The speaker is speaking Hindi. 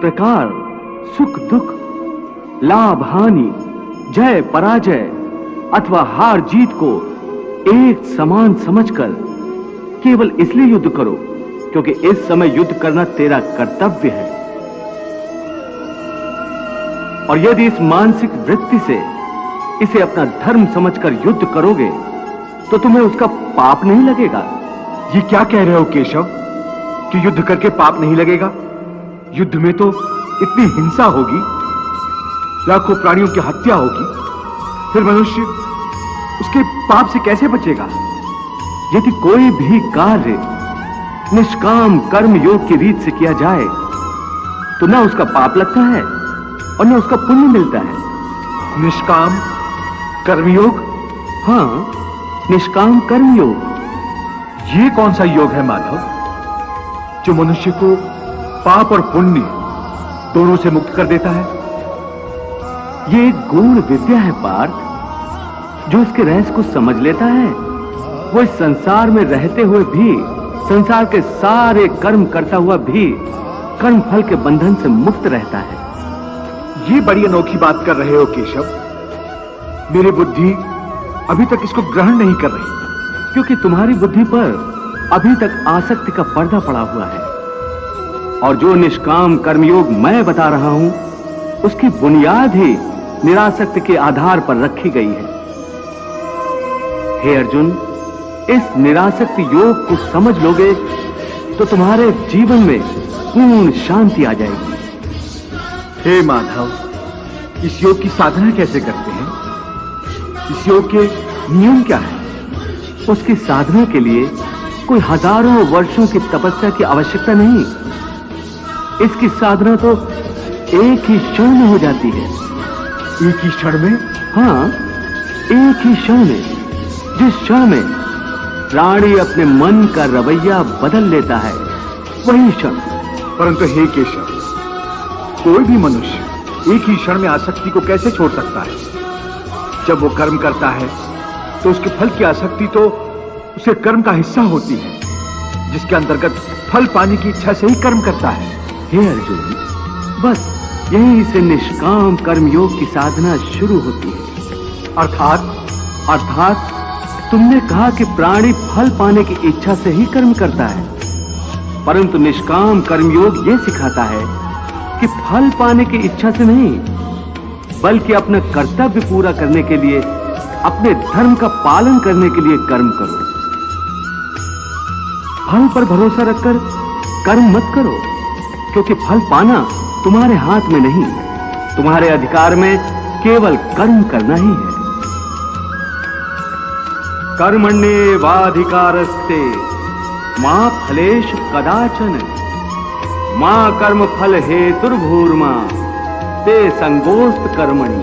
प्रकार सुख दुख, लाभ हानि, जय पराजय अथवा हार जीत को एक समान समझकर केवल इसलिए युद्ध करो क्योंकि इस समय युद्ध करना तेरा कर्तव्य है। और यदि इस मानसिक वृत्ति से इसे अपना धर्म समझकर युद्ध करोगे तो तुम्हें उसका पाप नहीं लगेगा। ये क्या कह रहे हो केशव कि युद्ध करके पाप नहीं लगेगा? युद्ध में तो इतनी हिंसा होगी, लाखों प्राणियों की हत्या होगी, फिर मनुष्य उसके पाप से कैसे बचेगा? यदि कोई भी कार्य निष्काम कर्म योग की रीत से किया जाए तो ना उसका पाप लगता है और ना उसका पुण्य मिलता है। निष्काम कर्मयोग? हाँ, निष्काम कर्मयोग। ये कौन सा योग है माधव जो मनुष्य को पाप और पुण्य दोनों से मुक्त कर देता है? ये एक गूढ़ विद्या है पार्थ। जो इसके रहस्य को समझ लेता है वो इस संसार में रहते हुए भी, संसार के सारे कर्म करता हुआ भी कर्म फल के बंधन से मुक्त रहता है। ये बड़ी अनोखी बात कर रहे हो केशव। मेरी बुद्धि अभी तक इसको ग्रहण नहीं कर रही। क्योंकि तुम्हारी बुद्धि पर अभी तक आसक्ति का पर्दा पड़ा हुआ है। और जो निष्काम कर्मयोग मैं बता रहा हूं उसकी बुनियाद ही निरासक्ति के आधार पर रखी गई है। हे अर्जुन, इस निरासक्ति योग को समझ लोगे तो तुम्हारे जीवन में पूर्ण शांति आ जाएगी। हे माधव, इस योग की साधना कैसे करते हैं? इस योग के नियम क्या है? उसकी साधना के लिए कोई हजारों वर्षों की तपस्या की आवश्यकता नहीं। इसकी साधना तो एक ही क्षण में हो जाती है। एक ही क्षण में? हाँ, एक ही क्षण में। जिस क्षण में प्राणी अपने मन का रवैया बदल लेता है वही क्षण। परंतु हे केशव, कोई भी मनुष्य एक ही क्षण में आसक्ति को कैसे छोड़ सकता है? जब वो कर्म करता है तो उसके फल की आसक्ति तो उसे कर्म का हिस्सा होती है, जिसके अंतर्गत फल पाने की इच्छा से ही कर्म करता है। हे अर्जुन, बस यहीं से निष्काम कर्मयोग की साधना शुरू होती है। अर्थात तुमने कहा कि प्राणी फल पाने की इच्छा से ही कर्म करता है, परंतु निष्काम कर्मयोग यह सिखाता है कि फल पाने की इच्छा से नहीं, बल्कि अपना कर्तव्य पूरा करने के लिए, अपने धर्म का पालन करने के लिए कर्म करो। फल पर भरोसा रखकर कर्म मत करो, क्योंकि फल पाना तुम्हारे हाथ में नहीं, तुम्हारे अधिकार में केवल कर्म करना ही है। कर्मण्येवाधिकारस्ते मा फलेषु कदाचन मा कर्म फल हेतुर्भूर्मा ते संगोस्त कर्मणि।